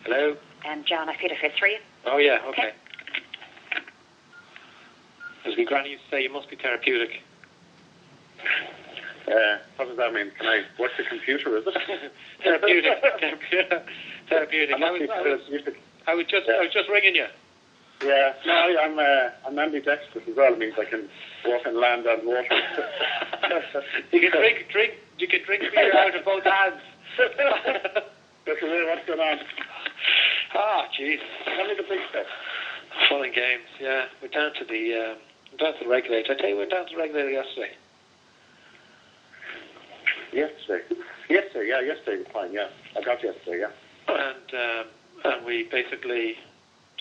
Hello? John, I feel if it's for you. Oh, yeah, okay. As my granny used to say, you must be therapeutic. What does that mean? Can I watch the computer, is it? Therapeutic. Therapeutic. I was just ringing you. Yeah, no, I'm ambidextrous as well. It means I can walk on land and water. You can drink beer out of both hands. What's going on? Ah, jeez. Tell me the big stuff. Fun and games, yeah. We're down to the regulator. I tell you, we went down to the regulator yesterday. Yesterday was fine, yeah. I got yesterday, yeah. And we basically,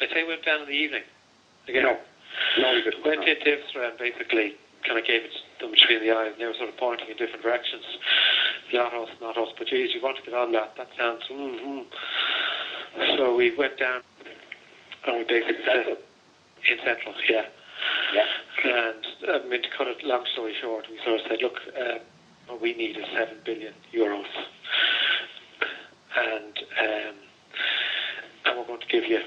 I tell you, we went down in the evening. Again. No, we didn't. Went to Tivsra and basically kind of gave it them between the eyes, and they were sort of pointing in different directions. Not us, but geez, you want to get on that. That sounds, So we went down, and we basically said, in Central, yeah. And I mean, to cut it long story short, we sort of said, look, what we need is 7 billion euros, and we're going to give you,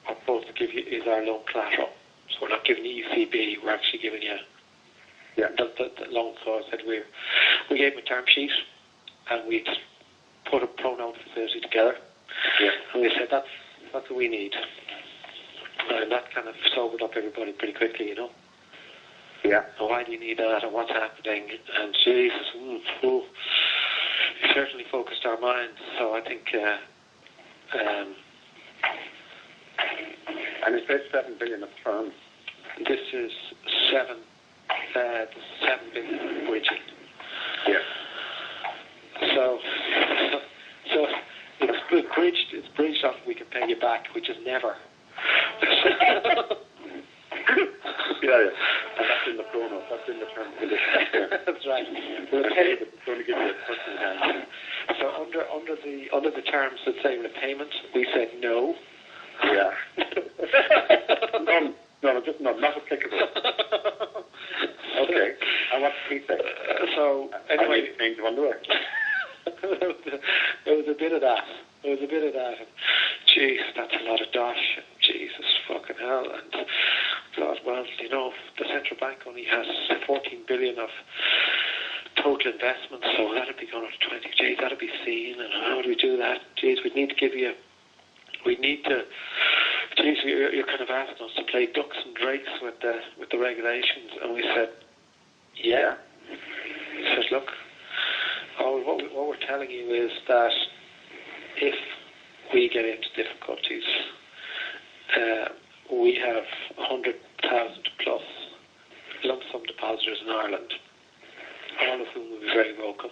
what we're supposed to give you is our loan collateral. So we're not giving you ECB, we're actually giving you the loan. So I said we gave them a term sheet, and we put a pro-note facility together, and we said that's what we need, and that kind of sobered up everybody pretty quickly, you know. Yeah. So why do you need that, and what's happening? And Jesus, it certainly focused our minds. So I think, and it's says 7 billion of terms. This is 7 billion bridging. Yeah. So it's bridged off. We can pay you back, which is never. Yeah. And that's in the promo. That's in the terms and conditions. That's right. It's going to give you a personal hand. So under the terms that say repayment, we said no. Yeah. Not applicable. Okay. And what did he say? So anyway, change of underwear. There was a bit of that. And jeez, that's a lot of dosh. Jesus fucking hell. And God, well, you know, the central bank only has 14 billion of total investment, so that'd be going up to 20. Geez, that'd be seen. And how do we do that? Geez, geez, you're kind of asking us to play ducks and drakes with the regulations, and we said, yeah. He says, look, what we're telling you is that if we get into difficulties, we have 100,000 plus lump sum depositors in Ireland, all of whom will be very vocal.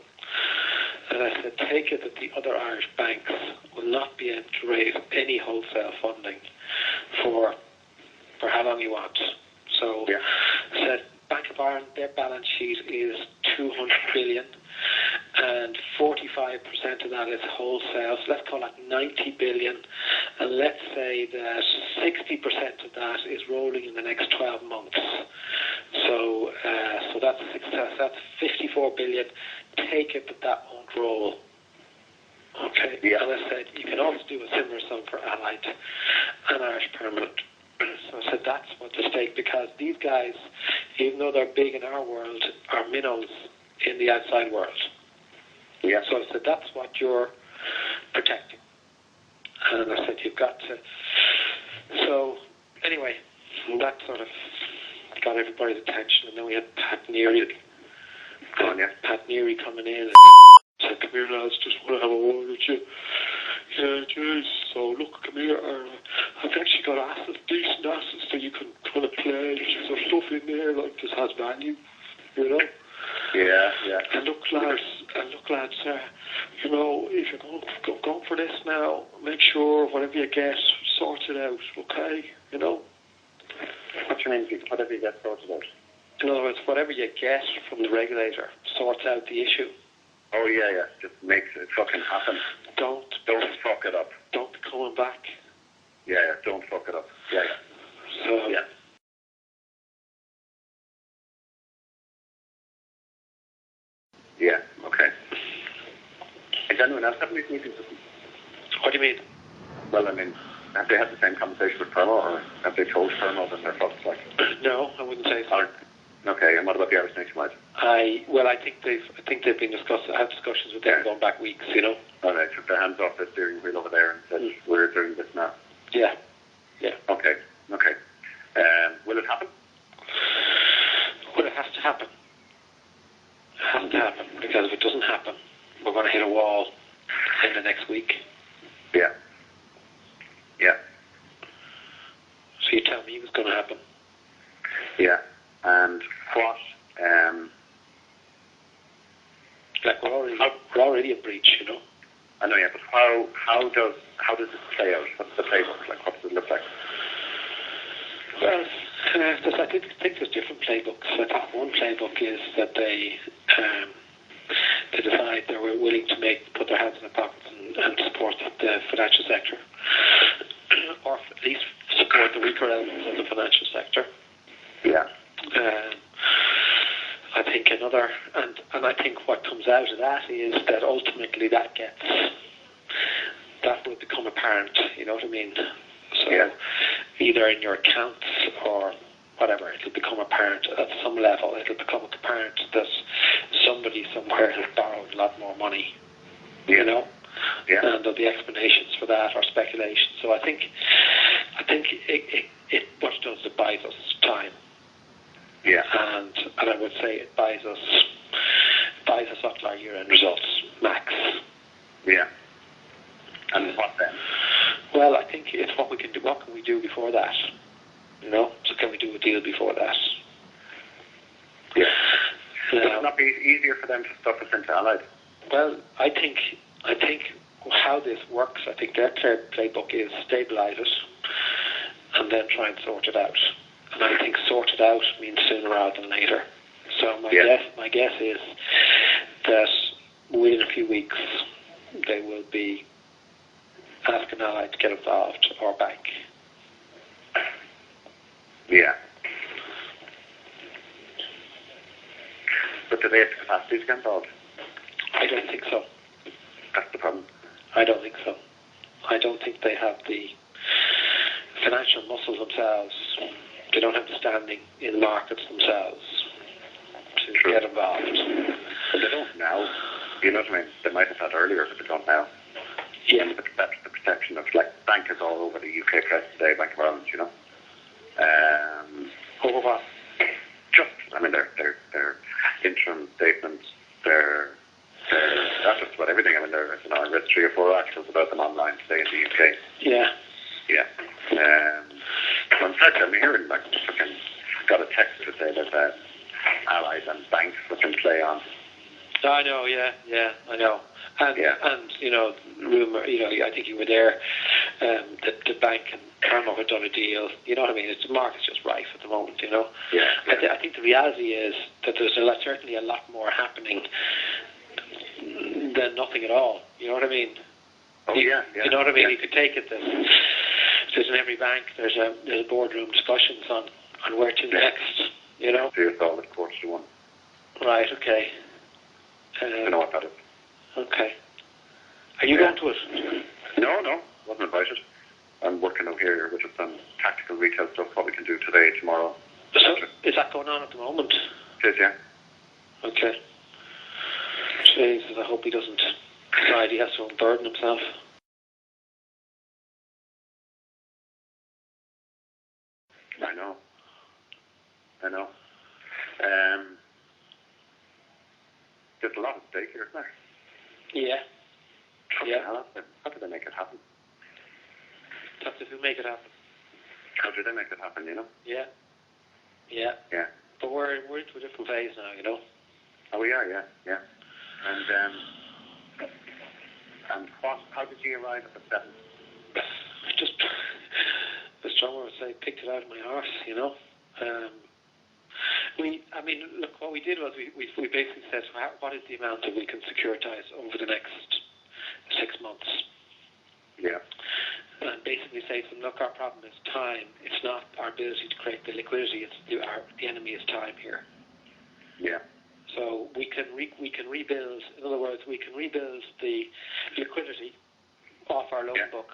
And I said, take it that the other Irish banks will not be able to raise any wholesale funding for how long you want. So I said, Bank of Ireland, their balance sheet is 200 billion, and 45% of that is wholesale. So let's call that 90 billion, and let's say that 60% of that is rolling in the next 12 months. So that's 54 billion. Take it that won't roll. Okay. Yeah. And I said you can also do a similar sum for Allied and Irish Permanent. So I said that's what's at stake, because these guys, even though they're big in our world, are minnows in the outside world. Yeah. So I said that's what you're protecting. And I said you've got to. So anyway, that sort of got everybody's attention, and then we had Pat Neary. Pat Neary coming in and said, come here lads, just want to have a word with you. Yeah, jeez, so look, come here, I've actually got assets, decent assets that you can kind of play. There's stuff in there like this has value, you know? Yeah. And look lads, you know, if you're going for this now, make sure whatever you get, sort it out, okay? You know? What do you mean, whatever you get sorted out? In other words, whatever you get from the regulator sorts out the issue. Oh, yeah. Just makes it fucking happen. Don't fuck it up. Don't be coming back. Yeah, don't fuck it up. Yeah. So, yeah. Yeah, okay. Is anyone else having these meetings with them? What do you mean? Well, I mean, have they had the same conversation with Permo, or have they told Permo that they're fucked? Like, No, I wouldn't say so. Okay, and what about the Irish Nationwide? I think they've been had discussions with them going back weeks. You know. Oh, they took their hands off the steering wheel over there and said, we're doing this now. Yeah. Okay. Will it happen? Well, it has to happen. It has to happen, because if it doesn't happen, we're going to hit a wall in the next week. Yeah. So you tell me what's going to happen. Yeah. And what? Like we're already in breach, you know. I know, yeah, but how does it play out? What's the playbook like? What does it look like? Well, I think there's different playbooks. I think one playbook is that they decide they were willing to put their hands in their pockets and support the financial sector, or at least support the weaker elements of the financial sector. Yeah. I think another, and I think what comes out of that is that ultimately that will become apparent. You know what I mean? So either in your accounts or whatever, it'll become apparent at some level. It'll become apparent that somebody somewhere has borrowed a lot more money. You know, and there'll be explanations for that or speculation. So I think it what it does, it buys us time. Yeah. And I would say it buys us up to our year-end results, max. Yeah. And what then? Well, I think it's what we can do. What can we do before that? You know, so can we do a deal before that? Yeah. Would it not be easier for them to stuff us into Allied? Well, I think how this works, I think their playbook is stabilise it and then try and sort it out. And I think sort it out means sooner rather than later. So my guess is that within a few weeks they will be asking Allied to get involved, or bank. Yeah. But do they have the capacity to get involved? I don't think so. That's the problem. I don't think so. I don't think they have the financial muscles themselves. They don't have the standing in the markets themselves to get involved. But they don't now. You know what I mean? They might have had earlier, but they don't now. Yeah. The perception of, like, bankers all over the UK press today, Bank of Ireland, you know. Over what? Just, I mean, their interim statements, that's just about everything. I mean, I read 3 or 4 articles about them online today in the UK. Yeah. In fact, I'm hearing, like, fucking got a text to say that Allies and banks fucking play on. I know, I know. And you know, rumour, you know, I think you were there, the bank and Carmo had done a deal, you know what I mean? The market's just rife at the moment, you know? Yeah. I think the reality is that there's certainly a lot more happening than nothing at all, you know what I mean? Oh, yeah. You know what I mean? You could take it that there's in every bank, there's a boardroom discussions on where to next, you know? So it's all the quarter to 1. Right, okay. I know what that is. Okay. Are you going to it? No, wasn't invited. I'm working out here with some tactical retail stuff, what we can do today, tomorrow. So, is that going on at the moment? It is, yeah. Okay. Jesus, I hope he doesn't decide he has to unburden himself. I know. There's a lot at stake here, isn't there? Yeah. How did they make it happen? That's if we make it happen. How did they make it happen, you know? Yeah. But we're into a different phase now, you know? Oh, we are, yeah. And how did you arrive at the 7? Just, as John would say, picked it out of my arse, you know? Look, what we did was we basically said, what is the amount that we can securitize over the next 6 months? Yeah. And basically say to them, look, our problem is time. It's not our ability to create the liquidity. It's the enemy is time here. Yeah. So we can rebuild. In other words, we can rebuild the liquidity off our loan book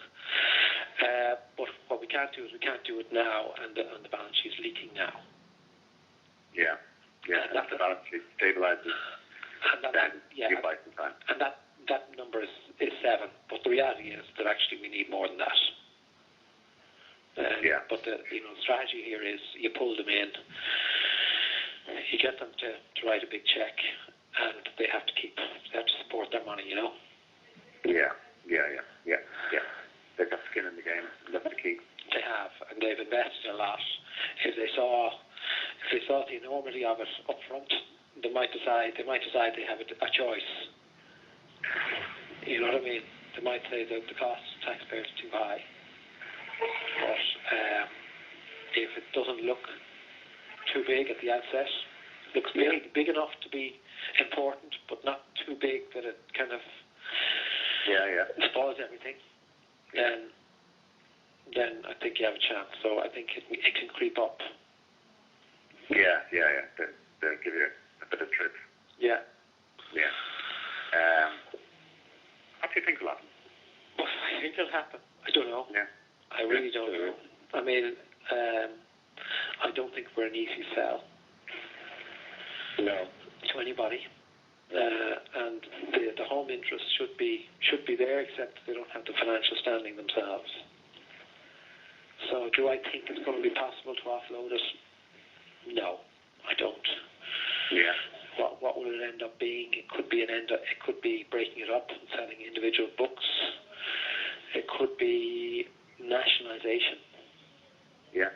But what we can't do is we can't do it now, and the balance sheet's leaking now. Yeah. Yeah. And the balance sheet stabilises. Then you buy some time. And that number is 7. But the reality is that actually we need more than that. But the strategy here is you pull them in, you get them to write a big check, and they have to support their money, Yeah. They've got skin in the game, and that's the key. They have, and they've invested a lot. If they saw the enormity of it up front, they might decide they have a choice. You know what I mean? They might say that the cost of taxpayers is too high. But if it doesn't look too big at the outset, it looks big enough to be important, but not too big that it kind of spoils everything, then I think you have a chance. So I think it can creep up. Yeah. They'll give you a bit of truth. Yeah. What do you think will happen? Well, I think it'll happen. I don't know. Yeah. I really don't know. I mean, I don't think we're an easy sell. No. To anybody. And the home interest should be there, except they don't have the financial standing themselves. So do I think it's going to be possible to offload it? No, I don't. Yeah. What will it end up being? It could be breaking it up and selling individual books. It could be nationalisation. Yeah.